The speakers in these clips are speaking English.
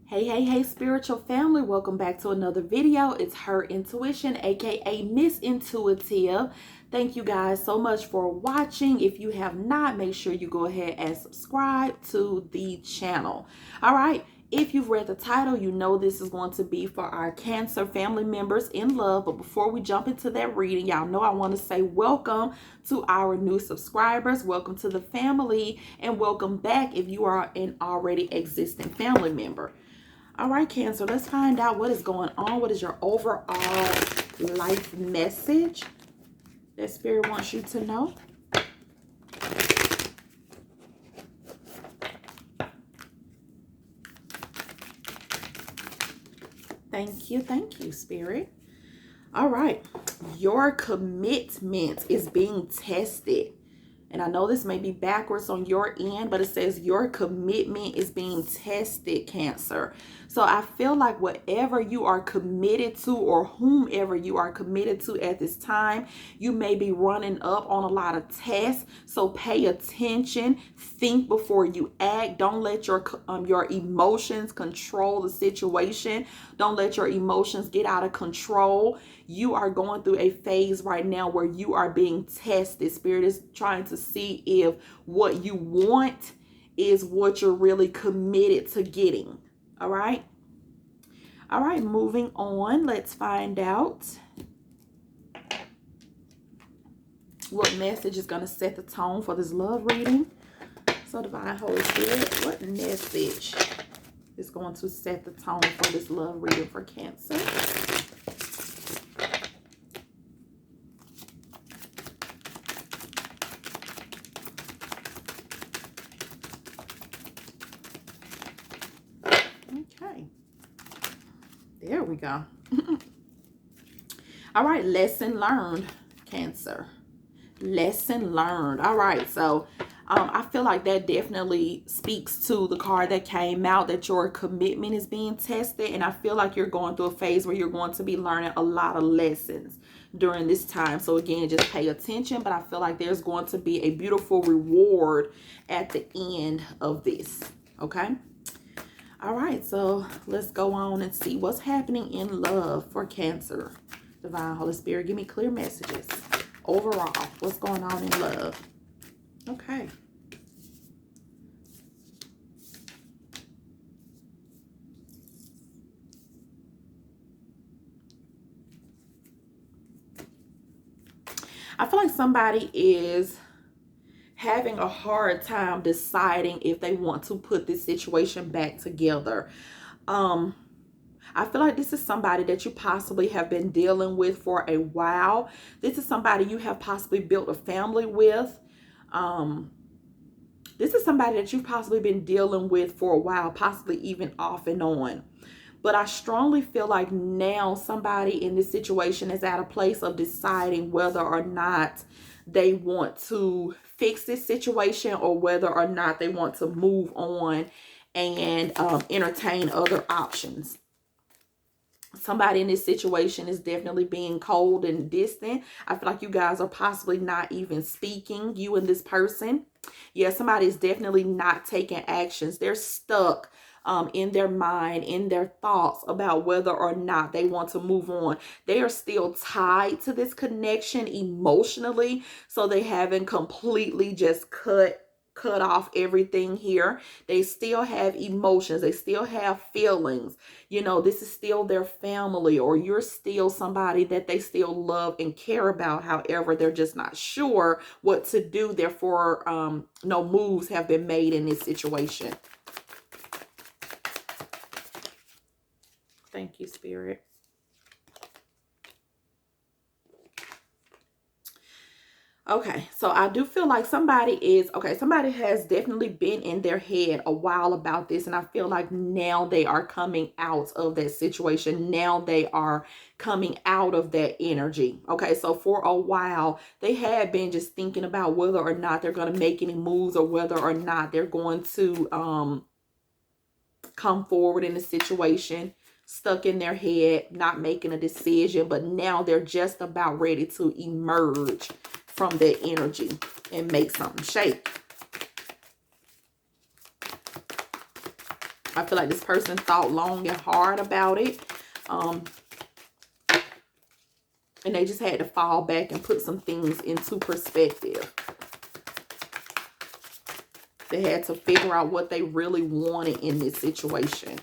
Hey, spiritual family. Welcome back to another video. It's Her Intuition, aka Miss Intuitive. Thank you guys so much for watching. If you have not, make sure you go ahead and subscribe to the channel. All right. If you've read the title, you know this is going to be for our Cancer family members in love. But before we jump into that reading, y'all know I want to say welcome to our new subscribers. Welcome to the family, and welcome back if you are an already existing family member. All right, Cancer, let's find out what is going on. What is your overall life message that Spirit wants you to know? Thank you, Spirit. All right, your commitment is being tested. And I know this may be backwards on your end, but it says your commitment is being tested, Cancer. So I feel like whatever you are committed to, or whomever you are committed to at this time, you may be running up on a lot of tests. So pay attention, think before you act. Don't let your emotions control the situation. Don't let your emotions get out of control. You are going through a phase right now where you are being tested. Spirit is trying to see if what you want is what you're really committed to getting. All right. All right, moving on. Let's find out what message is going to set the tone for this love reading. So, Divine Holy Spirit, what message is going to set the tone for this love reading for Cancer? Okay. There we go. All right, lesson learned, Cancer. Lesson learned. All right, so I feel like that definitely speaks to the card that came out, that your commitment is being tested. And I feel like you're going through a phase where you're going to be learning a lot of lessons during this time. So again, just pay attention. But I feel like there's going to be a beautiful reward at the end of this. Okay. All right, so let's go on and see what's happening in love for Cancer. Divine Holy Spirit, give me clear messages. Overall, what's going on in love? Okay. I feel like somebody is having a hard time deciding if they want to put this situation back together. I feel like this is somebody that you possibly have been dealing with for a while. This is somebody you have possibly built a family with. This is somebody that you've possibly been dealing with for a while, possibly even off and on. But I strongly feel like now somebody in this situation is at a place of deciding whether or not they want to fix this situation, or whether or not they want to move on and entertain other options. Somebody in this situation is definitely being cold and distant. I feel like you guys are possibly not even speaking, you and this person. Yeah, somebody is definitely not taking actions. They're stuck in their mind, in their thoughts about whether or not they want to move on. They are still tied to this connection emotionally, so they haven't completely just cut off everything here. They still have emotions. They still have feelings. You know, this is still their family, or you're still somebody that they still love and care about. However, they're just not sure what to do. Therefore, no moves have been made in this situation. Thank you, Spirit. Okay, so I do feel like somebody has definitely been in their head a while about this, and I feel like now they are coming out of that situation. Now they are coming out of that energy. Okay, so for a while, they had been just thinking about whether or not they're going to make any moves, or whether or not they're going to come forward in the situation, stuck in their head, not making a decision. But now they're just about ready to emerge from that energy and make something shake. I feel like this person thought long and hard about it. And they just had to fall back and put some things into perspective. They had to figure out what they really wanted in this situation.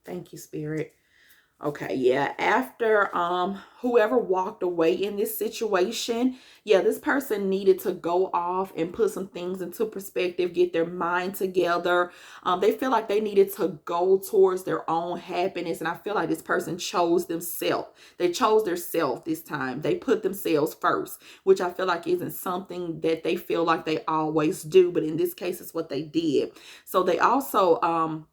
Thank you, Spirit. Okay, yeah, after whoever walked away in this situation, yeah, this person needed to go off and put some things into perspective, get their mind together. They feel like they needed to go towards their own happiness, and I feel like this person chose themselves. They chose their self this time. They put themselves first, which I feel like isn't something that they feel like they always do, but in this case, it's what they did. So they also,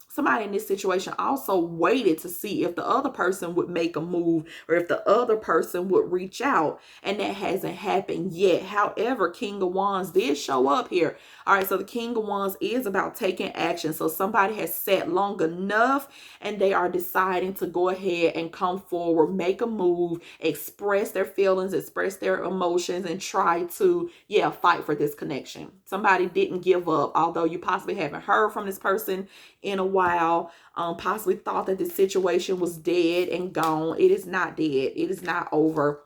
somebody in this situation also waited to see if the other person would make a move or if the other person would reach out, and that hasn't happened yet. However, King of Wands did show up here. All right, so the King of Wands is about taking action. So somebody has sat long enough and they are deciding to go ahead and come forward, make a move, express their feelings, express their emotions, and try to, yeah, fight for this connection. Somebody didn't give up, although you possibly haven't heard from this person in a while, possibly thought that the situation was dead and gone. It is not dead. It is not over.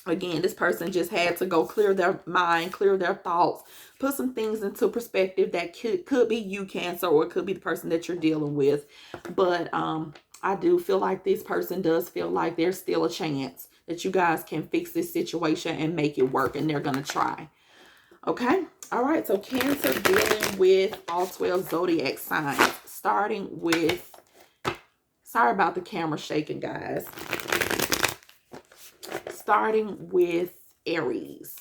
Again, this person just had to go clear their mind, clear their thoughts, put some things into perspective that could be you, Cancer, or it could be the person that you're dealing with. But I do feel like this person does feel like there's still a chance that you guys can fix this situation and make it work, and they're going to try. Okay. All right. So Cancer dealing with all 12 zodiac signs, starting with, sorry about the camera shaking, guys. Starting with Aries.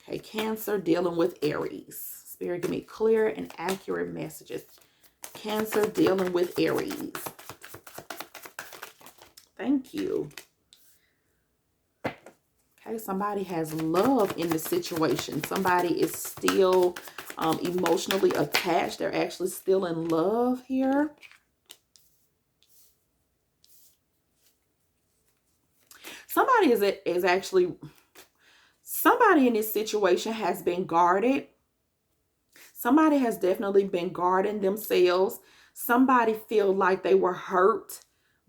Okay. Cancer dealing with Aries. Spirit, give me clear and accurate messages. Cancer dealing with Aries. Thank you. Okay, somebody has love in the situation. Somebody is still emotionally attached. They're actually still in love here. Somebody is actually, somebody in this situation has been guarded. Somebody has definitely been guarding themselves. Somebody feel like they were hurt,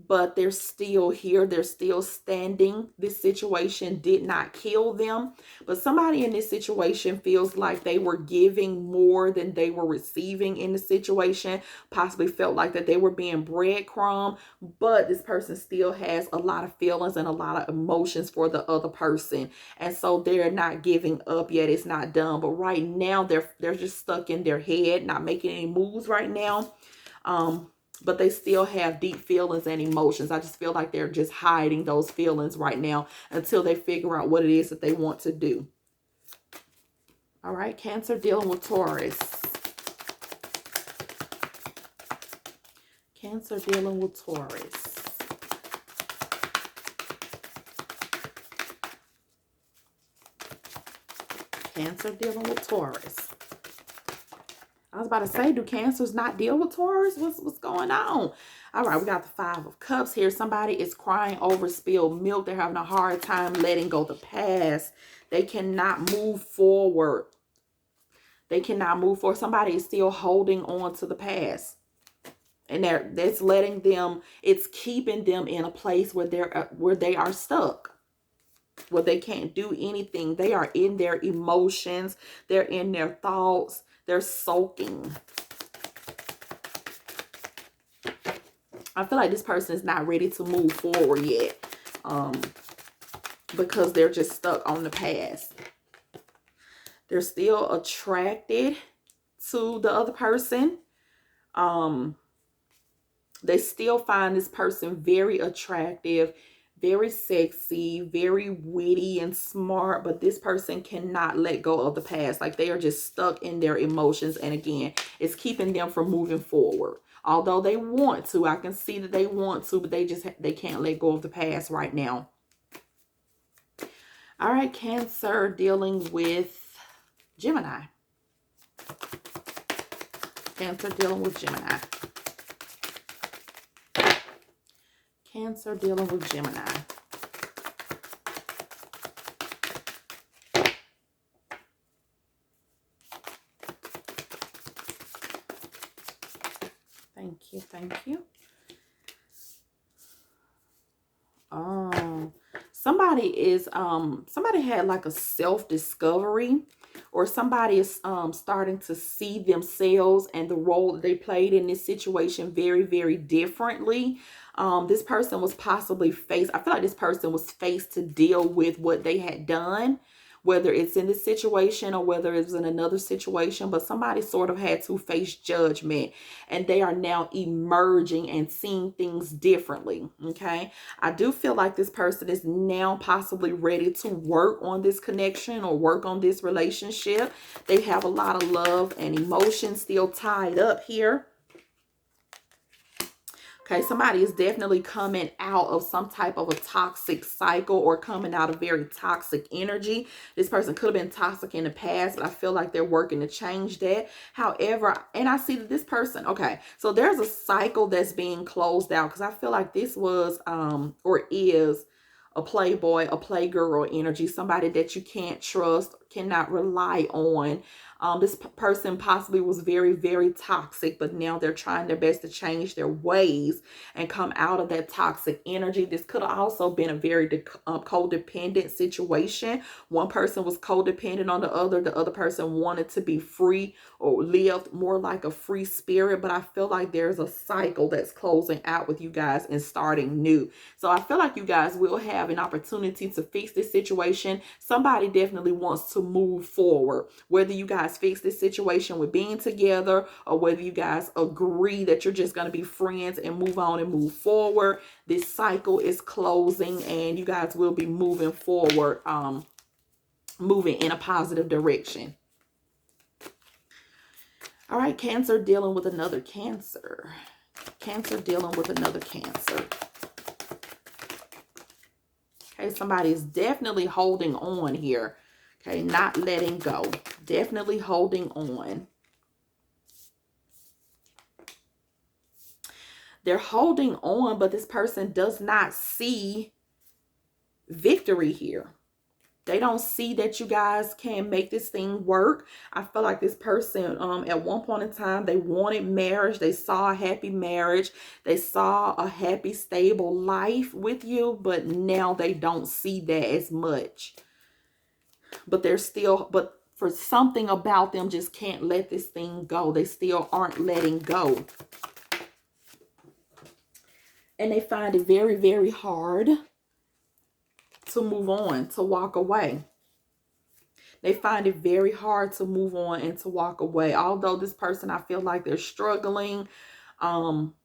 but they're still here. They're still standing. This situation did not kill them. But somebody in this situation feels like they were giving more than they were receiving in the situation. Possibly felt like that they were being breadcrumb. But this person still has a lot of feelings and a lot of emotions for the other person. And so they're not giving up yet. It's not done. But right now, they're just stuck in their head, not making any moves right now. But they still have deep feelings and emotions. I just feel like they're just hiding those feelings right now until they figure out what it is that they want to do. All right, Cancer dealing with Taurus. Cancer dealing with Taurus. Cancer dealing with Taurus. I was about to say, do Cancers not deal with Taurus? What's going on? All right, we got the 5 of Cups here. Somebody is crying over spilled milk. They're having a hard time letting go of the past. They cannot move forward. They cannot move forward. Somebody is still holding on to the past. And that's letting them, it's keeping them in a place where they are stuck, where they can't do anything. They are in their emotions. They're in their thoughts. They're soaking. I feel like this person is not ready to move forward yet, because they're just stuck on the past. They're still attracted to the other person. They still find this person very attractive, very sexy, very witty and smart, but this person cannot let go of the past. Like they are just stuck in their emotions. And again, it's keeping them from moving forward. Although they want to, I can see that they want to, but they can't let go of the past right now. All right, Cancer dealing with Gemini. Cancer dealing with Gemini. Cancer dealing with Gemini. Thank you. Thank you. Somebody had like a self-discovery, or somebody is starting to see themselves and the role that they played in this situation very, very differently. This person was possibly faced, I feel like this person was faced to deal with what they had done, whether it's in this situation or whether it's in another situation, but somebody sort of had to face judgment, and they are now emerging and seeing things differently. Okay. I do feel like this person is now possibly ready to work on this connection or work on this relationship. They have a lot of love and emotion still tied up here. Okay, somebody is definitely coming out of some type of a toxic cycle or coming out of very toxic energy. This person could have been toxic in the past, but I feel like they're working to change that. However, and I see that this person, okay, so there's a cycle that's being closed out, because I feel like this was or is a playboy, a playgirl energy, somebody that you can't trust, cannot rely on. This person possibly was very, very toxic, but now they're trying their best to change their ways and come out of that toxic energy. This could have also been a very codependent situation. One person was codependent on the other person wanted to be free or lived more like a free spirit, but I feel like there's a cycle that's closing out with you guys and starting new. So I feel like you guys will have an opportunity to fix this situation. Somebody definitely wants to move forward, whether you guys fix this situation with being together or whether you guys agree that you're just going to be friends and move on and move forward. This cycle is closing and you guys will be moving forward, moving in a positive direction. All right, Cancer dealing with another Cancer. Cancer dealing with another Cancer. Okay, somebody is definitely holding on here. Okay, not letting go. Definitely holding on. They're holding on, but this person does not see victory here. They don't see that you guys can make this thing work. I feel like this person, at one point in time, they wanted marriage. They saw a happy marriage. They saw a happy, stable life with you, but now they don't see that as much. But they're still, but for something about them just can't let this thing go. They still aren't letting go. And they find it very, very hard to move on, to walk away. They find it very hard to move on and to walk away. Although this person, I feel like they're struggling.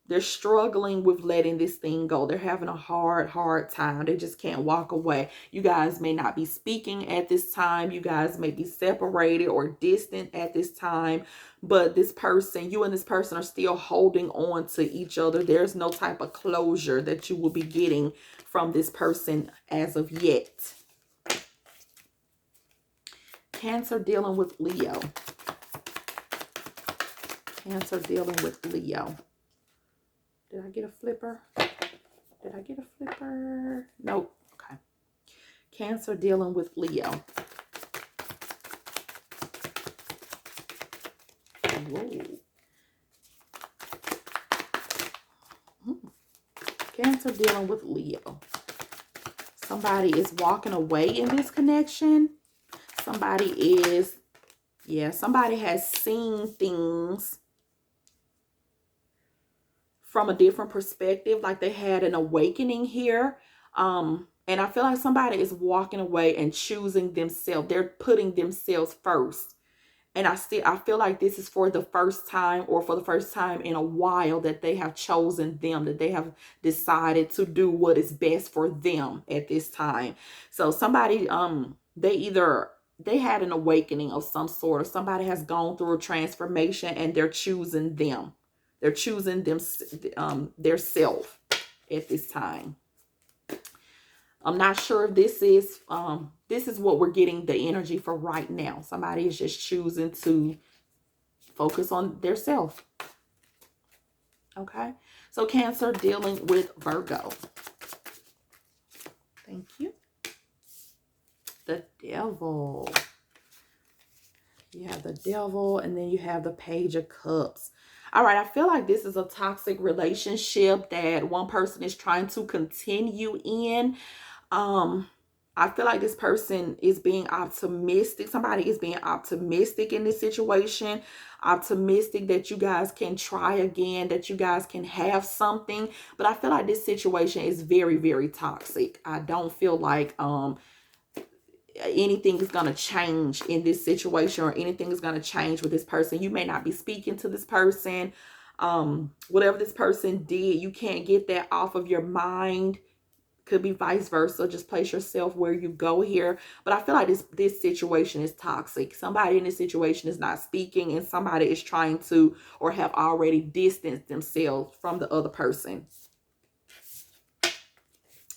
They're struggling with letting this thing go. They're having a hard time. They just can't walk away. You guys may not be speaking at this time. You guys may be separated or distant at this time. But this person, you and this person are still holding on to each other. There's no type of closure that you will be getting from this person as of yet. Cancer dealing with Leo. Cancer dealing with Leo. Did I get a flipper? Did I get a flipper? Nope. Okay. Cancer dealing with Leo. Whoa. Cancer dealing with Leo. Somebody is walking away in this connection. Somebody is, somebody has seen things from a different perspective, like they had an awakening here. And I feel like somebody is walking away and choosing themselves. They're putting themselves first. And I feel like this is for the first time, or for the first time in a while, that they have chosen them, that they have decided to do what is best for them at this time. So somebody, they had an awakening of some sort, or somebody has gone through a transformation and they're choosing them. They're choosing them, their self at this time. I'm not sure if this is what we're getting the energy for right now. Somebody is just choosing to focus on their self. Okay. So Cancer dealing with Virgo. Thank you. The Devil. You have the Devil, and then you have the Page of Cups. All right, I feel like this is a toxic relationship that one person is trying to continue in. Um, I feel like this person is being optimistic. Somebody is being optimistic in this situation. Optimistic that you guys can try again, that you guys can have something. But I feel like this situation is very, very toxic. I don't feel like anything is going to change in this situation, or anything is going to change with this person. You may not be speaking to this person. Whatever this person did, you can't get that off of your mind. Could be vice versa. Just place yourself where you go here. But I feel like this situation is toxic. Somebody in this situation is not speaking, and somebody is trying to, or have already distanced themselves from the other person.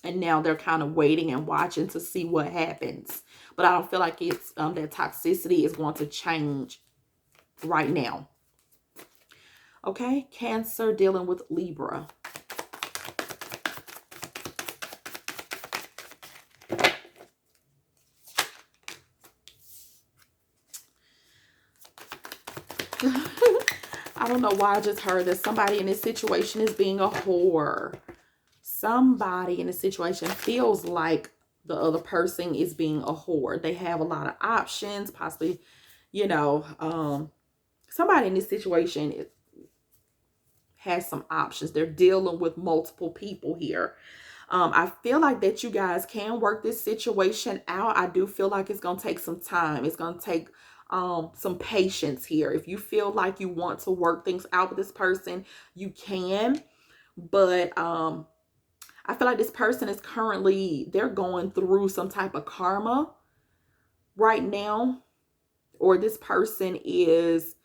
And now they're kind of waiting and watching to see what happens. But I don't feel like it's that toxicity is going to change right now. Okay, Cancer dealing with Libra. I don't know why I just heard that somebody in this situation is being a whore. Somebody in this situation feels like the other person is being a whore. They have a lot of options, possibly, you know, somebody in this situation has some options. They're dealing with multiple people here. I feel like that you guys can work this situation out. I do feel like it's going to take some time. It's going to take some patience here. If you feel like you want to work things out with this person, you can. But I feel like this person is currently, they're going through some type of karma right now. Or this person is,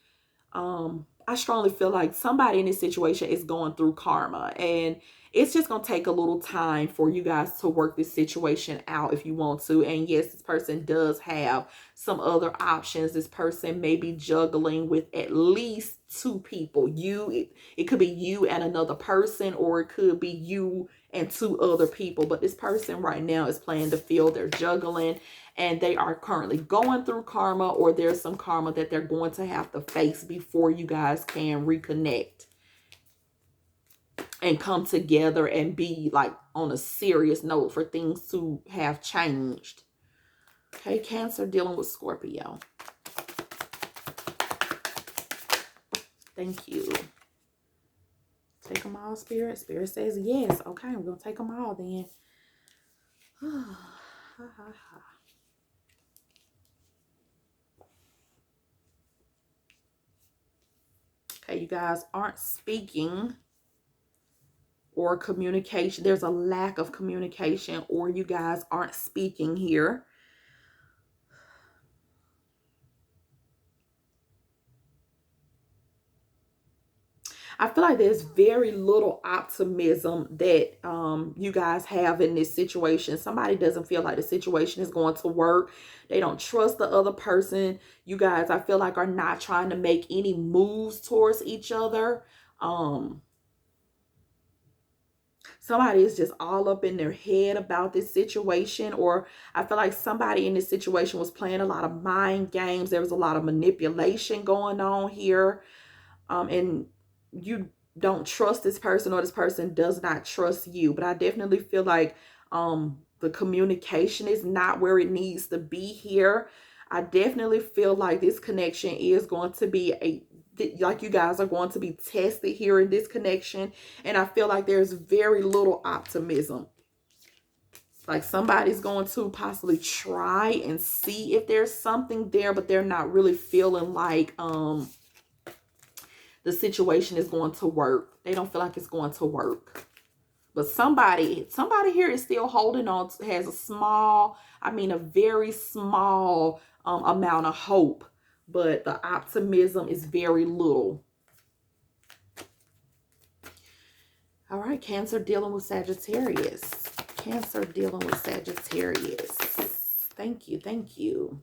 I strongly feel like somebody in this situation is going through karma. And it's just going to take a little time for you guys to work this situation out if you want to. And yes, this person does have some other options. This person may be juggling with at least two people. It could be you and another person, or it could be you and two other people. But this person right now is playing the field. They're juggling, and they are currently going through karma, or there's some karma that they're going to have to face before you guys can reconnect and come together and be like on a serious note for things to have changed. Okay, Cancer dealing with Scorpio. Thank you. Take them all, Spirit. Spirit says yes. Okay, we're going to take them all then. Okay, you guys aren't speaking, or communication. There's a lack of communication, or you guys aren't speaking here. I feel like there's very little optimism that you guys have in this situation. Somebody doesn't feel like the situation is going to work. They don't trust the other person. You guys, I feel like, are not trying to make any moves towards each other. Somebody is just all up in their head about this situation, or I feel like somebody in this situation was playing a lot of mind games. There was a lot of manipulation going on here. And you don't trust this person, or this person does not trust you. But I definitely feel like the communication is not where it needs to be here. I definitely feel like this connection is going to be like you guys are going to be tested here in this connection. And I feel like there's very little optimism. Like somebody's going to possibly try and see if there's something there, but they're not really feeling like the situation is going to work. They don't feel like it's going to work. But somebody here is still holding on, has a small, a very small amount of hope. But the optimism is very little. All right, Cancer dealing with Sagittarius. Cancer dealing with Sagittarius. Thank you, thank you.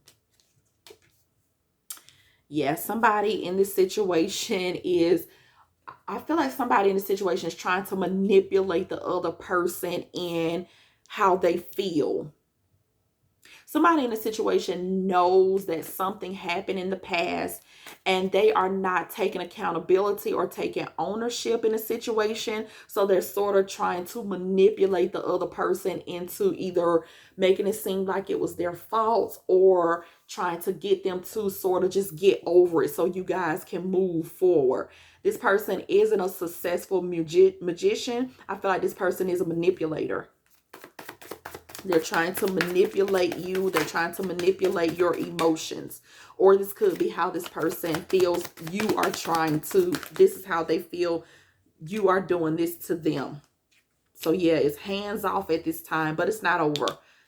Yeah, somebody in this situation is, I feel like somebody in this situation is trying to manipulate the other person in how they feel. Somebody in a situation knows that something happened in the past and they are not taking accountability or taking ownership in a situation. So they're sort of trying to manipulate the other person into either making it seem like it was their fault or trying to get them to sort of just get over it so you guys can move forward. This person isn't a successful magician. I feel like this person is a manipulator. They're trying to manipulate you. They're trying to manipulate your emotions. Or this could be how this person feels you are trying to. This is how they feel you are doing this to them. So yeah, it's hands off at this time, but it's not over.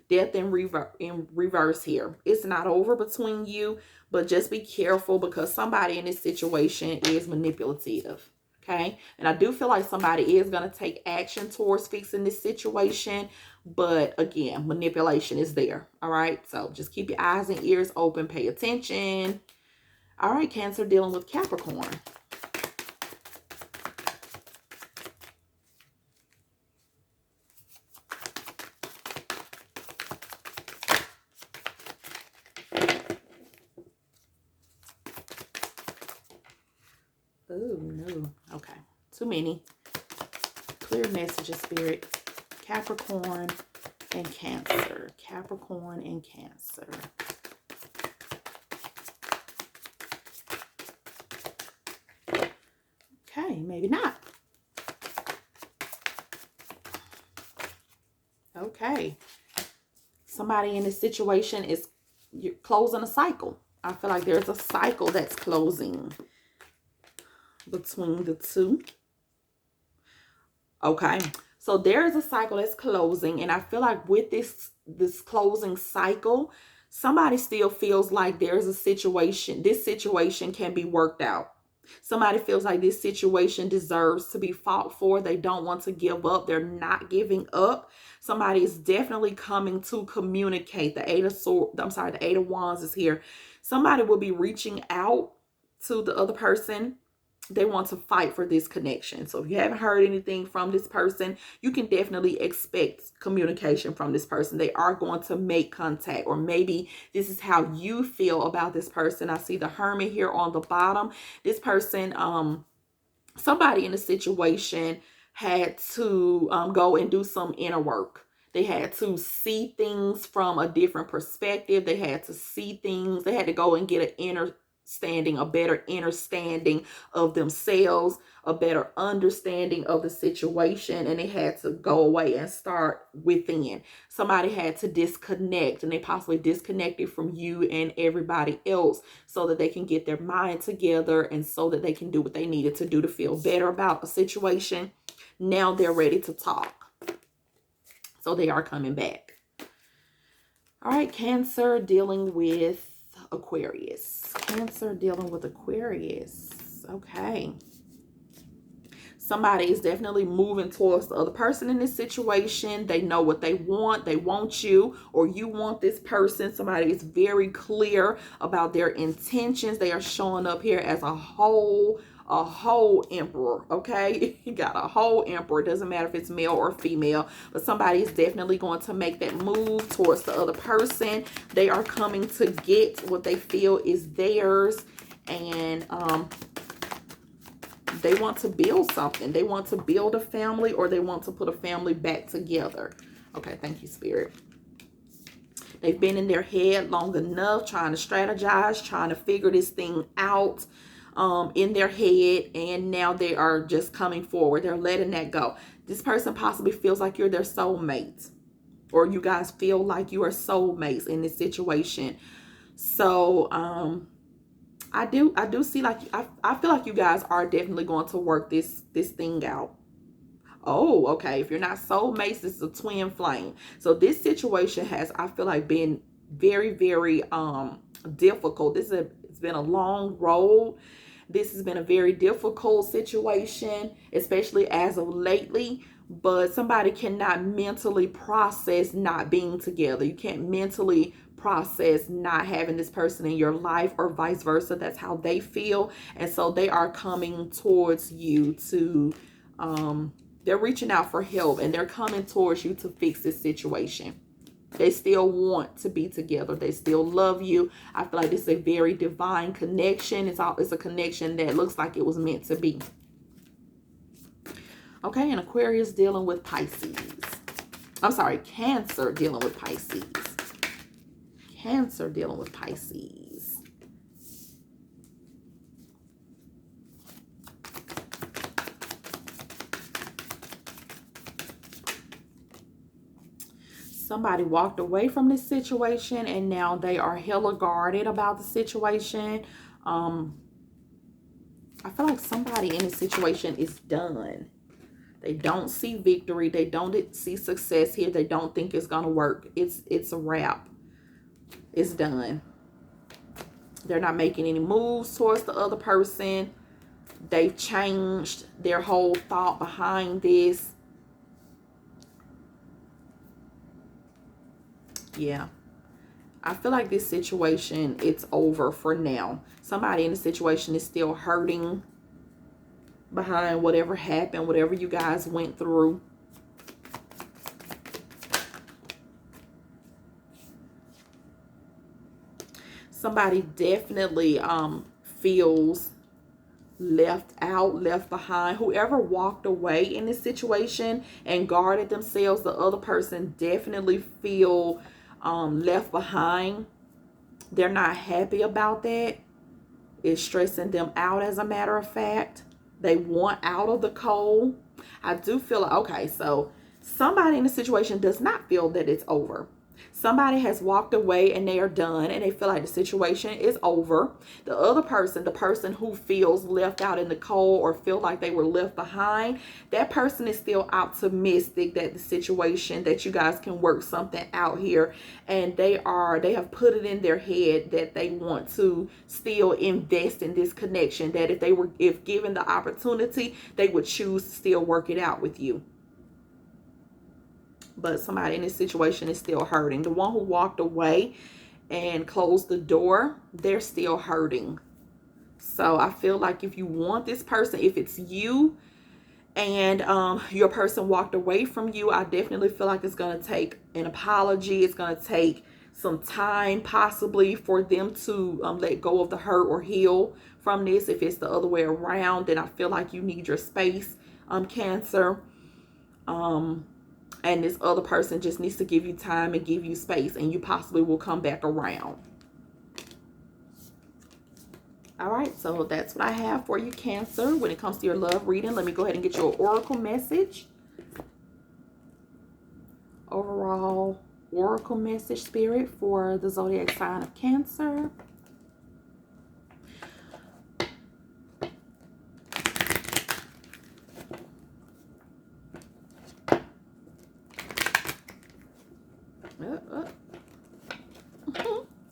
Death in reverse here. It's not over between you, but just be careful because somebody in this situation is manipulative. Okay. And I do feel like somebody is going to take action towards fixing this situation. But again, manipulation is there. All right. So just keep your eyes and ears open. Pay attention. All right. Cancer dealing with Capricorn. Oh, no. Okay. Too many. Clear messages, Spirit. Capricorn and Cancer. Capricorn and Cancer. Okay, maybe not. Okay. Somebody in this situation is closing a cycle. I feel like there's a cycle that's closing between the two. Okay. So there is a cycle that's closing, and I feel like with this closing cycle, somebody still feels like there's a situation. This situation can be worked out. Somebody feels like this situation deserves to be fought for. They don't want to give up. They're not giving up. Somebody is definitely coming to communicate. The Eight of Wands is here. Somebody will be reaching out to the other person. They want to fight for this connection. So if you haven't heard anything from this person, you can definitely expect communication from this person. They are going to make contact, or maybe this is how you feel about this person. I see the Hermit here on the bottom. This person, somebody in the situation had to go and do some inner work. They had to see things from a different perspective. They had to see things. They had to go and get a better understanding of themselves, a better understanding of the situation, and they had to go away and start within. Somebody had to disconnect, and they possibly disconnected from you and everybody else so that they can get their mind together and so that they can do what they needed to do to feel better about a situation. Now they're ready to talk. So they are coming back. All right, Cancer dealing with Aquarius. Cancer dealing with Aquarius. Okay. Somebody is definitely moving towards the other person in this situation. They know what they want. They want you, or you want this person. Somebody is very clear about their intentions. They are showing up here as a whole emperor. Okay. You got a whole emperor. It doesn't matter if it's male or female, but somebody is definitely going to make that move towards the other person. They are coming to get what they feel is theirs, and they want to build something. They want to build a family, or they want to put a family back together. Okay, thank you, Spirit. They've been in their head long enough, trying to strategize, trying to figure this thing out in their head, and now they are just coming forward. They're letting that go. This person possibly feels like you're their soulmate, or you guys feel like you are soulmates in this situation. So I do see, like, I feel like you guys are definitely going to work this thing out. Oh, okay. If you're not soulmates, this is a twin flame. So this situation has, I feel like, been very, very difficult. It's been a long road. This has been a very difficult situation, especially as of lately. But somebody cannot mentally process not being together. You can't mentally process not having this person in your life, or vice versa. That's how they feel. And so they are coming towards you to, they're reaching out for help, and they're coming towards you to fix this situation. They still want to be together. They still love you. I feel like this is a very divine connection. It's a connection that looks like it was meant to be. Okay, and Aquarius dealing with Pisces. I'm sorry, Cancer dealing with Pisces. Cancer dealing with Pisces. Somebody walked away from this situation and now they are hella guarded about the situation. I feel like somebody in this situation is done. They don't see victory. They don't see success here. They don't think it's going to work. It's a wrap. It's done. They're not making any moves towards the other person. They've changed their whole thought behind this. Yeah. I feel like this situation, it's over for now. Somebody in the situation is still hurting behind whatever happened, whatever you guys went through. Somebody definitely feels left out, left behind. Whoever walked away in this situation and guarded themselves, the other person definitely feel left behind. They're not happy about that. It's stressing them out, as a matter of fact. They want out of the cold. I do feel like, okay, so somebody in the situation does not feel that it's over. Somebody has walked away and they are done and they feel like the situation is over. The other person, the person who feels left out in the cold or feel like they were left behind, that person is still optimistic that the situation, that you guys can work something out here. And they have put it in their head that they want to still invest in this connection, that if given the opportunity, they would choose to still work it out with you. But somebody in this situation is still hurting. The one who walked away and closed the door, they're still hurting. So I feel like if you want this person, if it's you and your person walked away from you, I definitely feel like it's going to take an apology. It's going to take some time possibly for them to let go of the hurt or heal from this. If it's the other way around, then I feel like you need your space, Cancer. And this other person just needs to give you time and give you space, and you possibly will come back around. All right, so that's what I have for you, Cancer. When it comes to your love reading, let me go ahead and get you an oracle message. Overall oracle message, Spirit, for the zodiac sign of Cancer.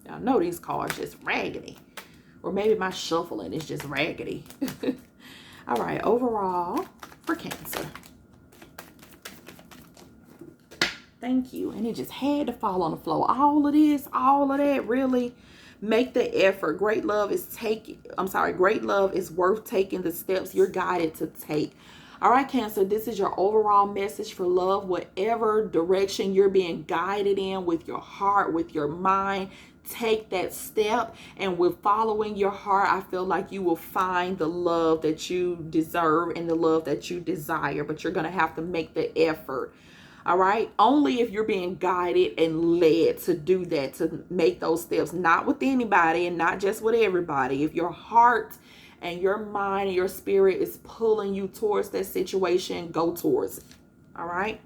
I know these cards just raggedy, or maybe my shuffling is just raggedy. All right, overall for Cancer. Thank you. And it just had to fall on the floor. All of this, all of that, really. Make the effort. Great love is worth taking the steps you're guided to take. All right, Cancer, this is your overall message for love. Whatever direction you're being guided in with your heart, with your mind, take that step. And with following your heart, I feel like you will find the love that you deserve and the love that you desire. But you're going to have to make the effort. All right. Only if you're being guided and led to do that, to make those steps, not with anybody and not just with everybody. If your heart and your mind and your spirit is pulling you towards that situation, go towards it. All right.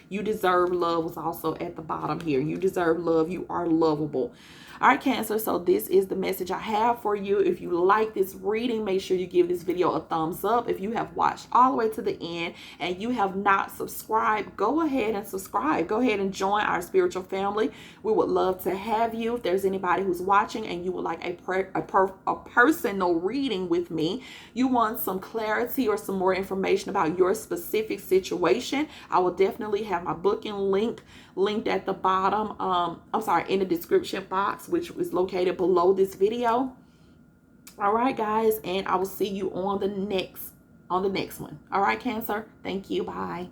You deserve love was also at the bottom here. You deserve love. You are lovable. All right, Cancer, so this is the message I have for you. If you like this reading, make sure you give this video a thumbs up. If you have watched all the way to the end and you have not subscribed, go ahead and subscribe. Go ahead and join our spiritual family. We would love to have you. If there's anybody who's watching and you would like a personal reading with me, you want some clarity or some more information about your specific situation, I will definitely have my booking link linked at the bottom. In the description box, which is located below this video. All right, guys, and I will see you on the next one. All right, Cancer. Thank you. Bye.